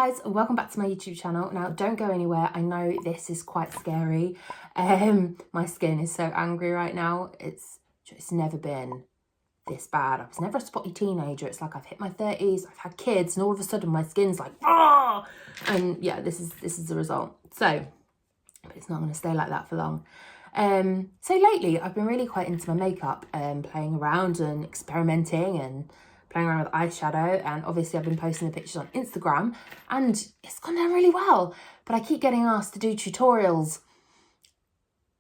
guys, welcome back to my YouTube channel. Now don't go anywhere, I know this is quite scary. My skin is so angry right now. It's never been this bad. I was never a spotty teenager. It's like I've hit my 30s, I've had kids, and all of a sudden my skin's like, ah! And yeah, this is the result. So, but it's not going to stay like that for long. So lately I've been really quite into my makeup and playing around and experimenting and playing around with eyeshadow, and obviously I've been posting the pictures on Instagram and it's gone down really well, but I keep getting asked to do tutorials.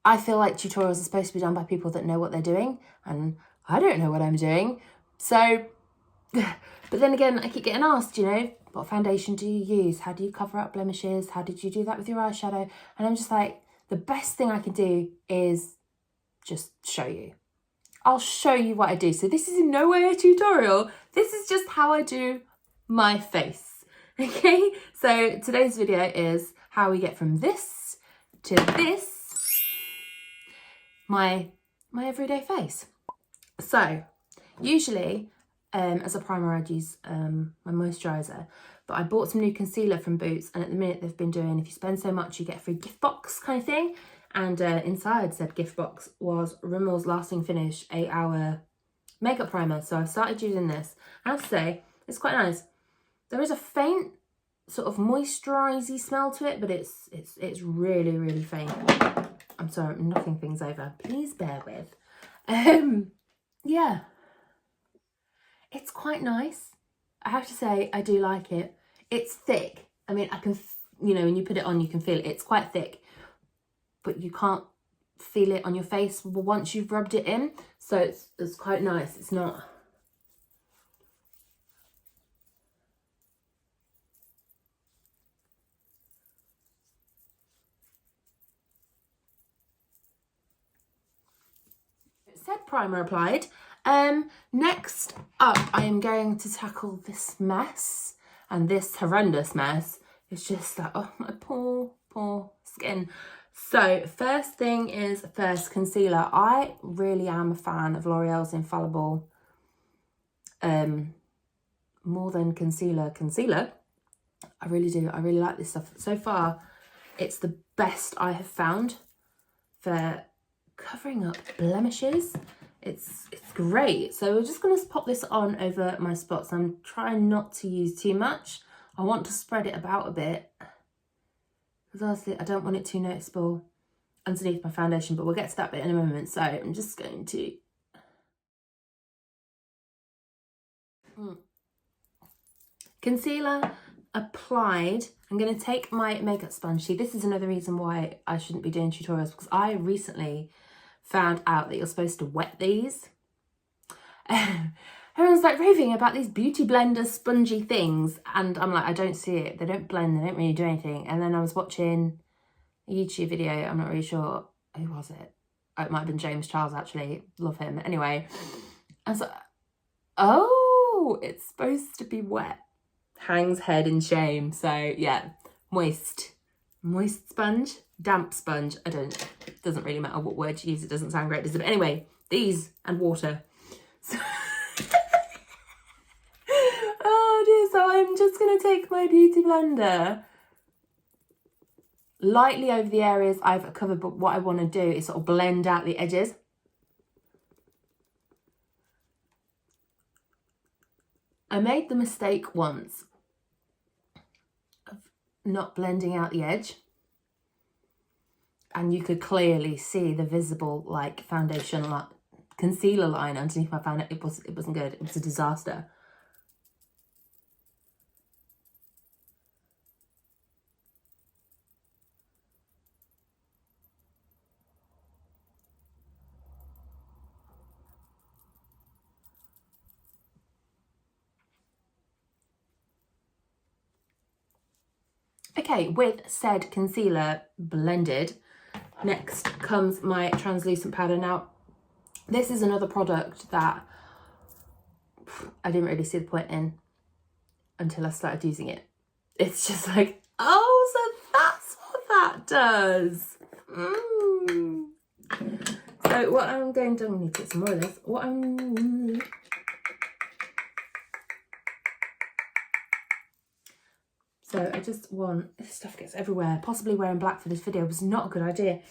I feel like tutorials are supposed to be done by people that know what they're doing, and I don't know what I'm doing. So, but then again, I keep getting asked, you know, what foundation do you use? How do you cover up blemishes? How did you do that with your eyeshadow? And I'm just like, the best thing I can do is just show you. I'll show you what I do. So this is in no way a tutorial. This is just how I do my face. Okay, so today's video is how we get from this to this, my everyday face. So usually as a primer I'd use my moisturiser, but I bought some new concealer from Boots, and at the minute they've been doing, if you spend so much you get a free gift box kind of thing. And inside said gift box was Rimmel's Lasting Finish 8-hour makeup primer. So I've started using this. I have to say, it's quite nice. There is a faint sort of moisturisey smell to it, but it's really, really faint. I'm sorry, I'm knocking things over. Please bear with. Yeah. It's quite nice. I have to say, I do like it. It's thick. I mean, I can, you know, when you put it on, you can feel it. It's quite thick, but you can't feel it on your face once you've rubbed it in. So it's quite nice. It's not... It said primer applied. Next up, I am going to tackle this mess, and this horrendous mess. It's just like, oh, my poor skin. So first thing is first, concealer. I really am a fan of L'Oreal's Infallible, more than concealer. I really do. I really like this stuff. So far, it's the best I have found for covering up blemishes. It's great. So we're just going to pop this on over my spots. I'm trying not to use too much. I want to spread it about a bit, because honestly, I don't want it too noticeable underneath my foundation, but we'll get to that bit in a moment. So I'm just going to... Concealer applied. I'm going to take my makeup sponge. See, this is another reason why I shouldn't be doing tutorials, because I recently found out that you're supposed to wet these. Everyone's like raving about these beauty blender spongy things, and I'm like, I don't see it. They don't blend, they don't really do anything. And then I was watching a YouTube video, I'm not really sure, who was it? Oh, it might have been James Charles, actually. Love him. Anyway, I was like, oh, it's supposed to be wet. Hangs head in shame. So yeah, moist sponge, damp sponge. I don't, it doesn't really matter what word you use, it doesn't sound great, does it? But anyway, these and water. So oh dear, so I'm just gonna take my beauty blender lightly over the areas I've covered, but what I want to do is sort of blend out the edges. I made the mistake once of not blending out the edge, and you could clearly see the visible like foundation, like concealer line underneath my foundation. It wasn't good. It was a disaster. Okay, with said concealer blended, next comes my translucent powder. Now, this is another product that I didn't really see the point in until I started using it. It's just like, oh, so that's what that does. So what I'm going to, I'm going to get some more of this. So I just want, this stuff gets everywhere. Possibly wearing black for this video was not a good idea.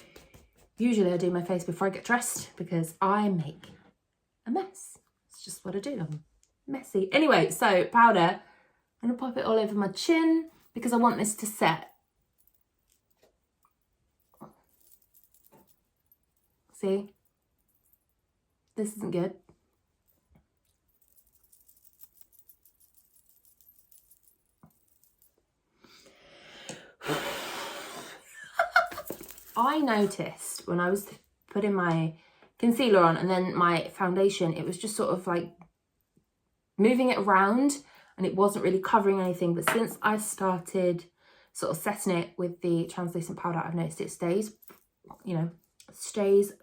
Usually I do my face before I get dressed because I make a mess. It's just what I do. I'm messy. Anyway, so powder. I'm going to pop it all over my chin because I want this to set. See? This isn't good. I noticed when I was putting my concealer on and then my foundation, it was just sort of like moving it around and it wasn't really covering anything. But since I started sort of setting it with the translucent powder, I've noticed it stays, you know, stays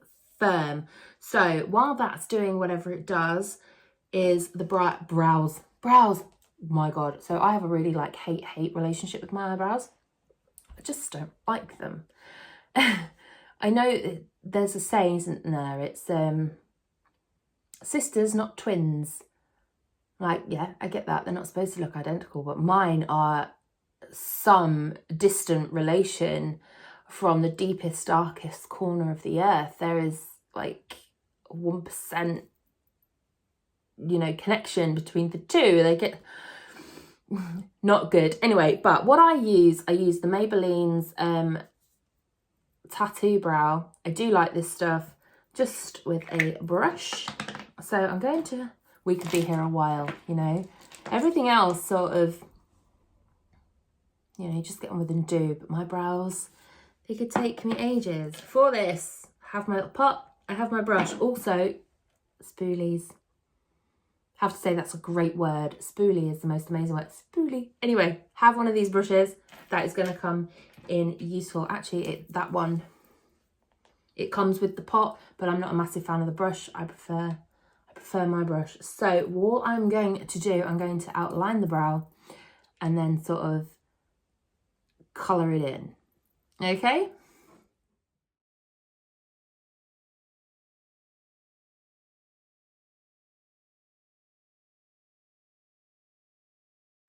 firm. So while that's doing whatever it does, is the brows. My God. So I have a really like hate relationship with my eyebrows. I just don't like them. I know there's a saying, isn't there? It's sisters, not twins. Like, yeah, I get that. They're not supposed to look identical, but mine are some distant relation from the deepest, darkest corner of the earth. There is like 1%, you know, connection between the two. They get not good. Anyway, but what I use the Maybelline's tattoo brow. I do like this stuff, just with a brush. So I'm going to, we could be here a while, you know. Everything else sort of, you know, you just get on with and do. But my brows, they could take me ages. For this, I have my little pot, I have my brush. Also, spoolies. I have to say that's a great word. Spoolie is the most amazing word. Spoolie. Anyway, have one of these brushes. That is going to come in useful. Actually, that one, it comes with the pot, but I'm not a massive fan of the brush. I prefer my brush. So what I'm going to do, I'm going to outline the brow and then sort of colour it in. Okay?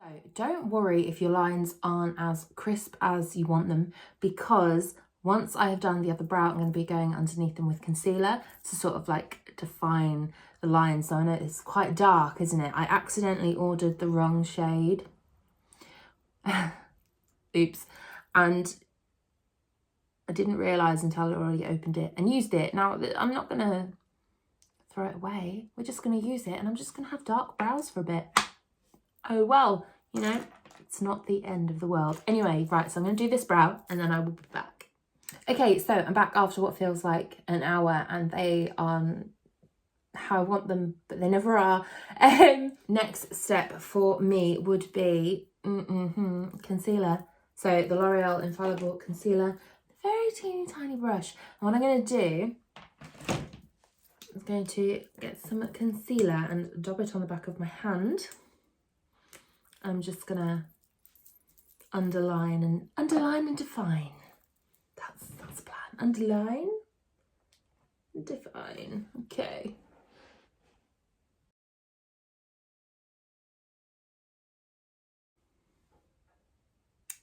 So don't worry if your lines aren't as crisp as you want them, because once I have done the other brow, I'm going to be going underneath them with concealer to sort of like define the lines. So I know it's quite dark, isn't it? I accidentally ordered the wrong shade. Oops. And I didn't realise until I already opened it and used it. Now, I'm not going to throw it away. We're just going to use it and I'm just going to have dark brows for a bit. Oh, well, you know, it's not the end of the world. Anyway, right, so I'm going to do this brow and then I will be back. Okay, so I'm back after what feels like an hour and they are how I want them, but they never are. Next step for me would be concealer. So the L'Oreal Infallible Concealer, very teeny tiny brush. And what I'm going to do is going to get some concealer and dab it on the back of my hand. I'm just going to underline and define. That's the plan. Underline, define. Okay.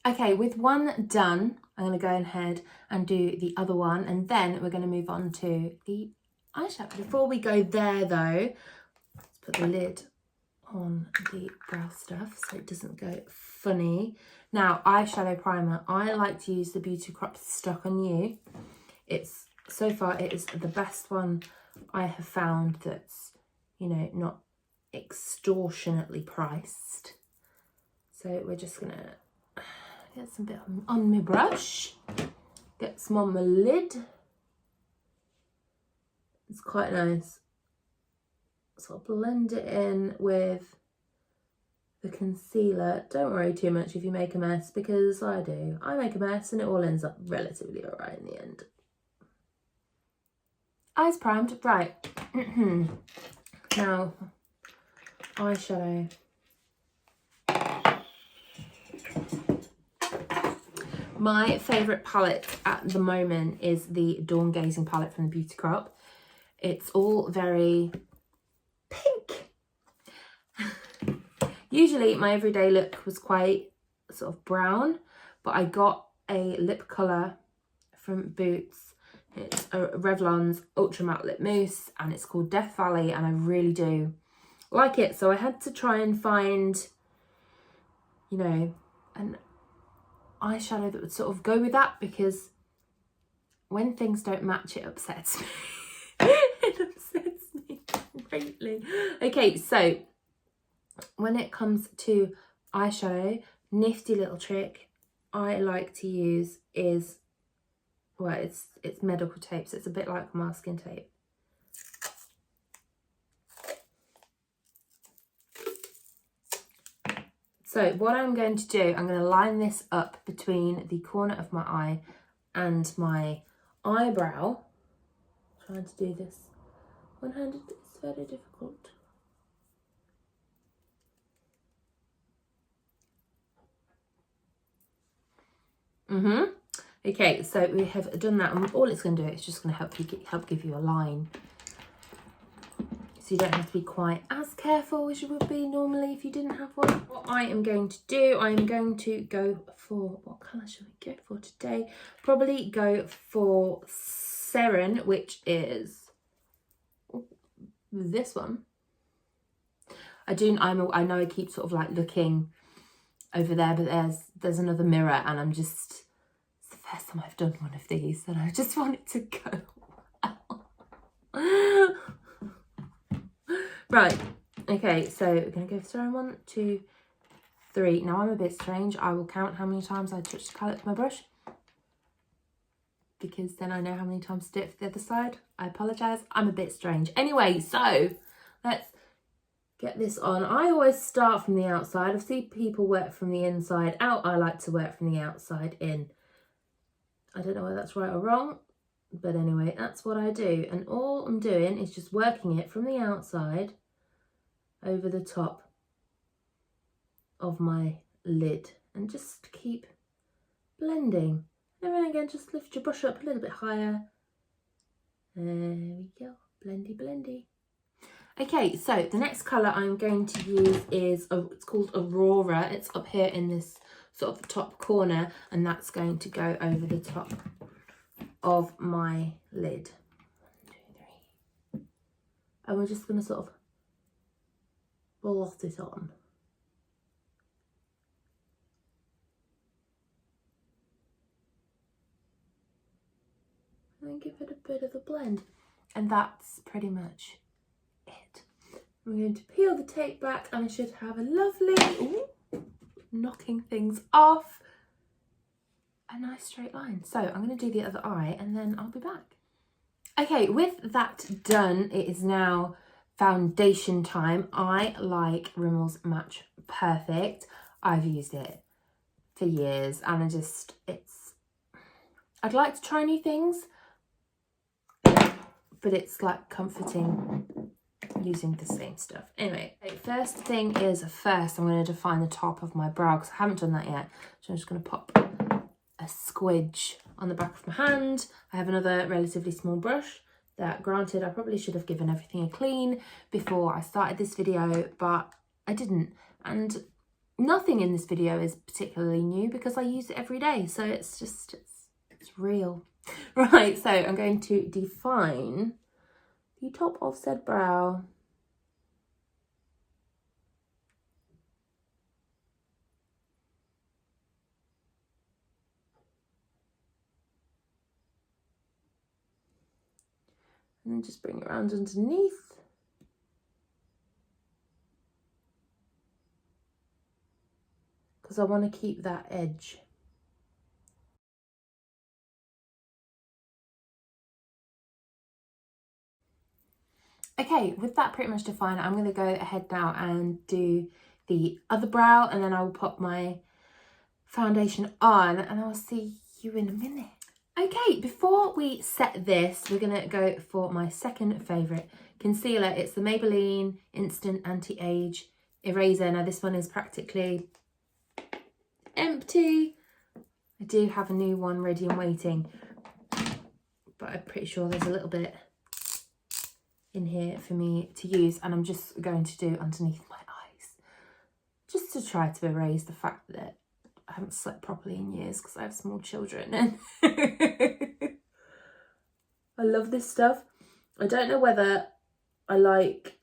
Okay, with one done, I'm going to go ahead and do the other one, and then we're going to move on to the eyeshadow. Before we go there though, let's put the lid on the brow stuff so it doesn't go funny. Now, eyeshadow primer. I like to use the Beauty Crop Stuck on You. It's, so far, it is the best one I have found that's, you know, not extortionately priced. So we're just going to get some bit on my brush, get some on my lid. It's quite nice. So I'll blend it in with the concealer. Don't worry too much if you make a mess, because I do. I make a mess and it all ends up relatively alright in the end. Eyes primed, right. Now, eyeshadow. My favourite palette at the moment is the Dawn Gazing palette from the Beauty Crop. It's all very pink. Usually my everyday look was quite sort of brown, but I got a lip colour from Boots. It's a Revlon's Ultra Matte Lip Mousse, and it's called Death Valley, and I really do like it. So I had to try and find, you know, an eyeshadow that would sort of go with that, because when things don't match, it upsets me. It upsets me greatly. Okay, so when it comes to eyeshadow, nifty little trick I like to use is, well, it's medical tape, so it's a bit like masking tape. So what I'm going to do, I'm going to line this up between the corner of my eye and my eyebrow. I'm trying to do this one-handed, but it's very difficult. Okay, so we have done that, and all it's going to do is just going to help give you a line, so you don't have to be quite as careful as you would be normally if you didn't have one. What I am going to do, I am going to go for, what colour should we go for today? Probably go for Seren, which is this one. I know I keep sort of like looking over there, but there's another mirror, and I'm just, it's the first time I've done one of these, and I just want it to go well. Right, okay, so we're going to go through 1, 2, 3. Now I'm a bit strange. I will count how many times I touch the palette with my brush, because then I know how many times to do it for the other side. I apologise, I'm a bit strange. Anyway, so let's get this on. I always start from the outside. I've seen people work from the inside out. I like to work from the outside in. I don't know whether that's right or wrong, but anyway, that's what I do. And all I'm doing is just working it from the outside over the top of my lid, and just keep blending. And then again, just lift your brush up a little bit higher. There we go, blendy, blendy. Okay, so the next colour I'm going to use is, it's called Aurora. It's up here in this sort of top corner, and that's going to go over the top of my lid. 1, 2, 3. And we're just going to sort of blot it on. And then give it a bit of a blend. And that's pretty much it. I'm going to peel the tape back, and I should have a lovely, knocking things off, a nice straight line. So I'm going to do the other eye, and then I'll be back. Okay, with that done, it is now foundation time. I like Rimmel's Match Perfect. I've used it for years, and I'd like to try new things, but it's like comforting using the same stuff. Anyway, first thing is, I'm going to define the top of my brow, because I haven't done that yet. So I'm just going to pop a squidge on the back of my hand. I have another relatively small brush that, granted, I probably should have given everything a clean before I started this video, but I didn't. And nothing in this video is particularly new, because I use it every day. So it's just, it's real. Right, so I'm going to define the top of said brow. And then just bring it around underneath. Because I want to keep that edge. Okay, with that pretty much defined, I'm going to go ahead now and do the other brow, and then I will pop my foundation on, and I'll see you in a minute. Okay, before we set this, we're going to go for my second favourite concealer. It's the Maybelline Instant Anti-Age Eraser. Now this one is practically empty. I do have a new one ready and waiting, but I'm pretty sure there's a little bit in here for me to use, and I'm just going to do underneath my eyes, just to try to erase the fact that I haven't slept properly in years because I have small children. And I love this stuff. I don't know whether I like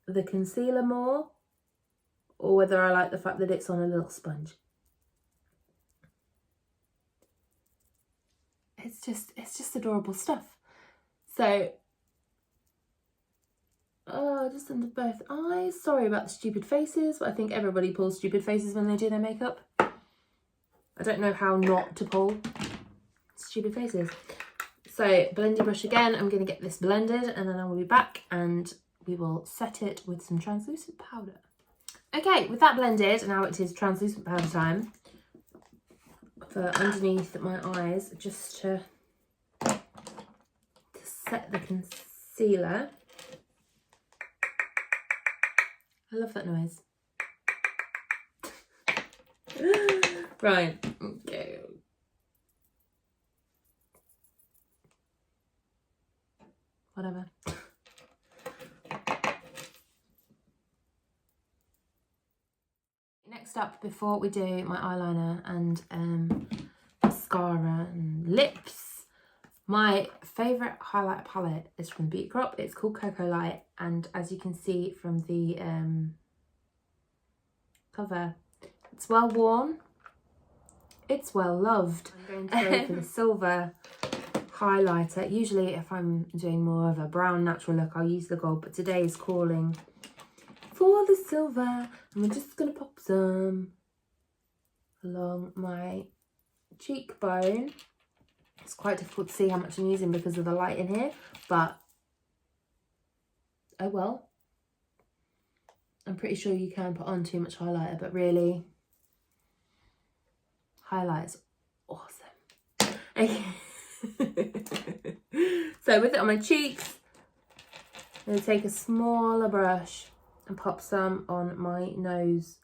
the concealer more or whether I like the fact that it's on a little sponge. It's just adorable stuff. So, just under both eyes. Sorry about the stupid faces, but I think everybody pulls stupid faces when they do their makeup. I don't know how not to pull stupid faces. So, blendy brush again. I'm going to get this blended and then I will be back and we will set it with some translucent powder. Okay, with that blended, now it is translucent powder time for underneath my eyes, just to set the concealer. I love that noise. Right, okay. Whatever. Next up, before we do my eyeliner and mascara and lips, my favourite highlighter palette is from Beauty Crop. It's called Cocoa Light, and as you can see from the cover, it's well worn, it's well loved. I'm going to go for the silver highlighter. Usually if I'm doing more of a brown natural look, I'll use the gold, but today is calling for the silver, and we're just going to pop some along my cheekbone. It's quite difficult to see how much I'm using because of the light in here, but oh well. I'm pretty sure you can put on too much highlighter, but really, highlight's awesome. Okay. So with it on my cheeks, I'm going to take a smaller brush and pop some on my nose.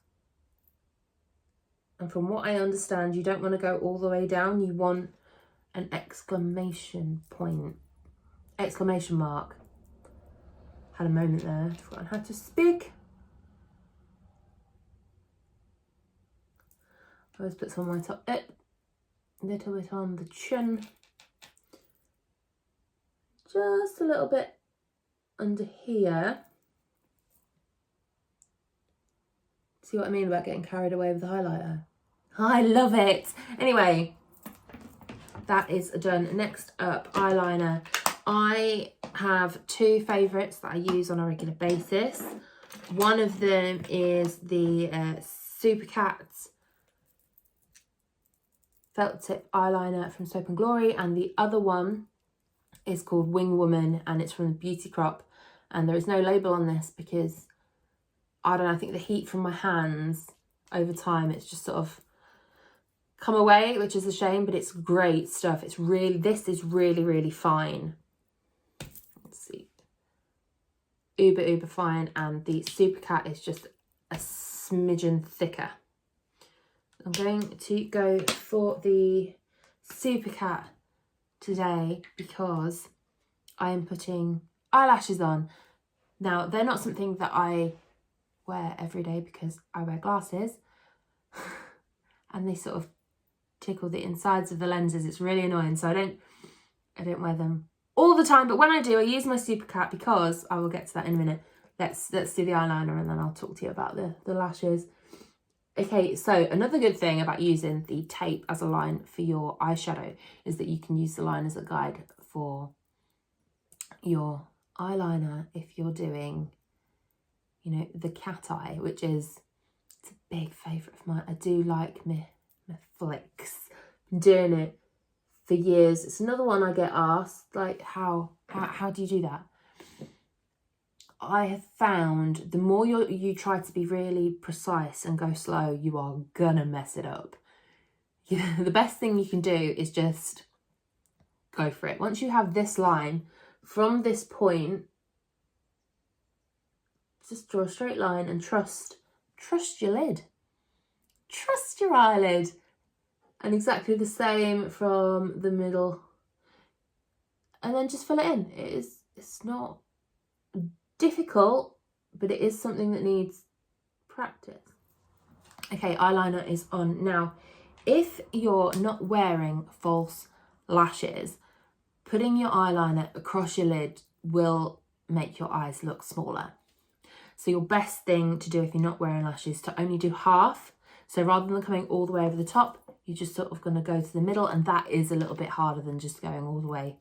And from what I understand, you don't want to go all the way down. You want an exclamation point. Exclamation mark. Had a moment there. Forgotten how to speak. I always put some on my top lip. A little bit on the chin. Just a little bit under here. See what I mean about getting carried away with the highlighter? I love it. Anyway, that is done. Next up, eyeliner. I have two favourites that I use on a regular basis. One of them is the Super Cat felt tip eyeliner from Soap and Glory, and the other one is called Wing Woman, and it's from Beauty Crop. And there is no label on this because I don't know, I think the heat from my hands over time, it's just sort of come away, which is a shame, but it's great stuff. It's really, this is really, really fine. Let's see. Uber fine, and the Super Cat is just a smidgen thicker. I'm going to go for the Super Cat today because I am putting eyelashes on. Now, they're not something that I wear every day because I wear glasses and they sort of tickle the insides of the lenses. It's really annoying, so I don't wear them all the time, but when I do, I use my Super Cat because I will get to that in a minute. Let's do the eyeliner and then I'll talk to you about the lashes. Okay, so another good thing about using the tape as a line for your eyeshadow is that you can use the line as a guide for your eyeliner if you're doing, you know, the cat eye, which is, it's a big favourite of mine. I do like my flicks. Been doing it for years. It's another one I get asked, like, how do you do that? I have found the more you try to be really precise and go slow, you are gonna mess it up. The best thing you can do is just go for it. Once you have this line, from this point, just draw a straight line and trust your lid. Trust your eyelid. And exactly the same from the middle. And then just fill it in. It's not difficult, but it is something that needs practice. Okay, eyeliner is on. Now, if you're not wearing false lashes, putting your eyeliner across your lid will make your eyes look smaller. So your best thing to do if you're not wearing lashes is to only do half. So rather than coming all the way over the top, you're just sort of going to go to the middle, and that is a little bit harder than just going all the way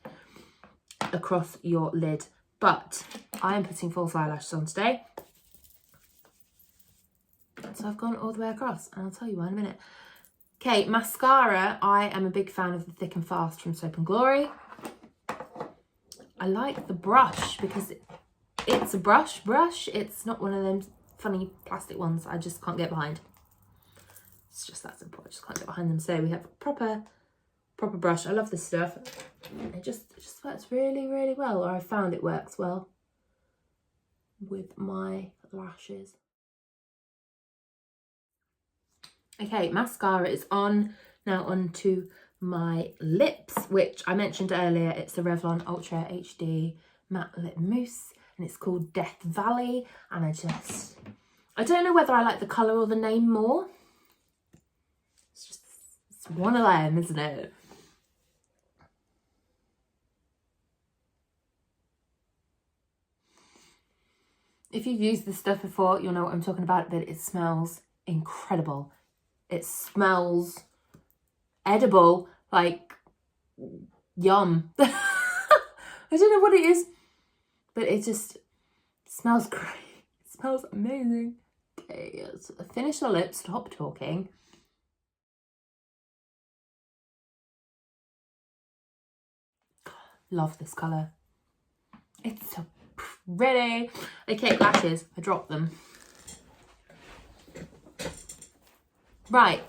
across your lid. But I am putting false eyelashes on today. So I've gone all the way across, and I'll tell you why in a minute. Okay, mascara. I am a big fan of the Thick and Fast from Soap & Glory. I like the brush because it's a brush. It's not one of them funny plastic ones I just can't get behind. It's just that simple. I just can't get behind them. So we have a proper brush. I love this stuff. It just works really, really well. Or I found it works well with my lashes. Okay, mascara is on. Now onto my lips, which I mentioned earlier. It's the Revlon Ultra HD Matte Lip Mousse, and it's called Death Valley. And I don't know whether I like the colour or the name more. It's one of them, isn't it? If you've used this stuff before, you'll know what I'm talking about, but it smells incredible. It smells edible, like yum. I don't know what it is, but it just smells great. It smells amazing. Okay, let's finish the lips, stop talking. Love this colour. It's so pretty. Okay, lashes. I dropped them. Right.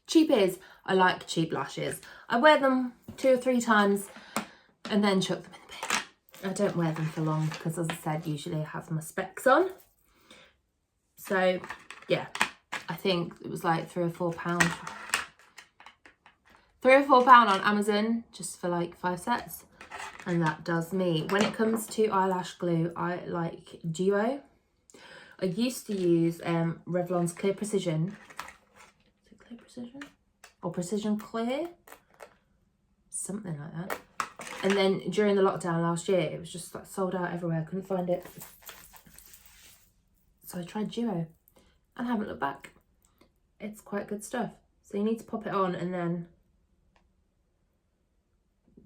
Cheap is, I like cheap lashes. I wear them 2 or 3 times and then chuck them in the bin. I don't wear them for long because, as I said, usually I have my specs on. So, yeah, I think it was like £3 or £4. £3 or £4 on Amazon just for like 5 sets. And that does me. When it comes to eyelash glue, I like Duo. I used to use Revlon's Clear Precision. Is it Clear Precision? Or Precision Clear? Something like that. And then during the lockdown last year, it was just like sold out everywhere. I couldn't find it. So I tried Duo and I haven't looked back. It's quite good stuff. So you need to pop it on and then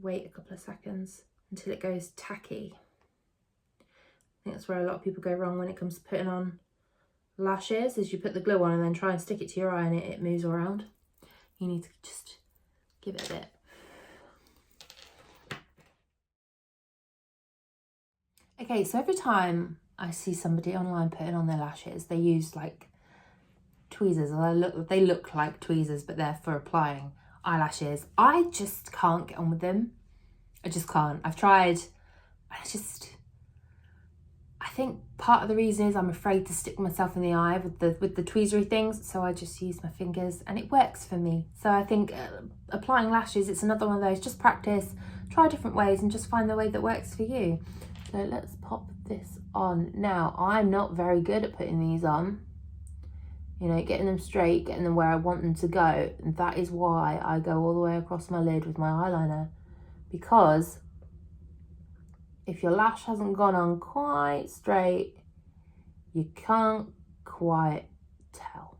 wait a couple of seconds until it goes tacky. I think that's where a lot of people go wrong when it comes to putting on lashes, is you put the glue on and then try and stick it to your eye and it moves around. You need to just give it a bit. Okay, so every time I see somebody online putting on their lashes, they use like tweezers, or they look like tweezers, but they're for applying eyelashes. I just can't get on with them. I just can't. I've tried. I think part of the reason is I'm afraid to stick myself in the eye with the tweezery things, so I just use my fingers and it works for me. So I think applying lashes, it's another one of those, just practice, try different ways and just find the way that works for you. So let's pop this on. Now, I'm not very good at putting these on, you know, getting them straight, getting them where I want them to go. And that is why I go all the way across my lid with my eyeliner, because if your lash hasn't gone on quite straight, you can't quite tell.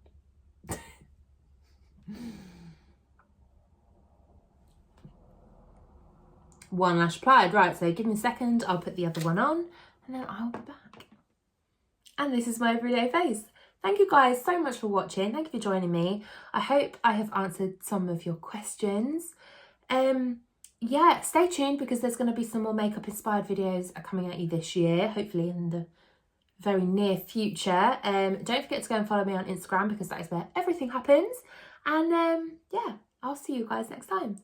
One lash applied, right, so give me a second, I'll put the other one on and then I'll be back. And this is my everyday face. Thank you guys so much for watching. Thank you for joining me. I hope I have answered some of your questions. Yeah, stay tuned because there's going to be some more makeup inspired videos coming at you this year, hopefully in the very near future. Don't forget to go and follow me on Instagram because that is where everything happens. And yeah, I'll see you guys next time.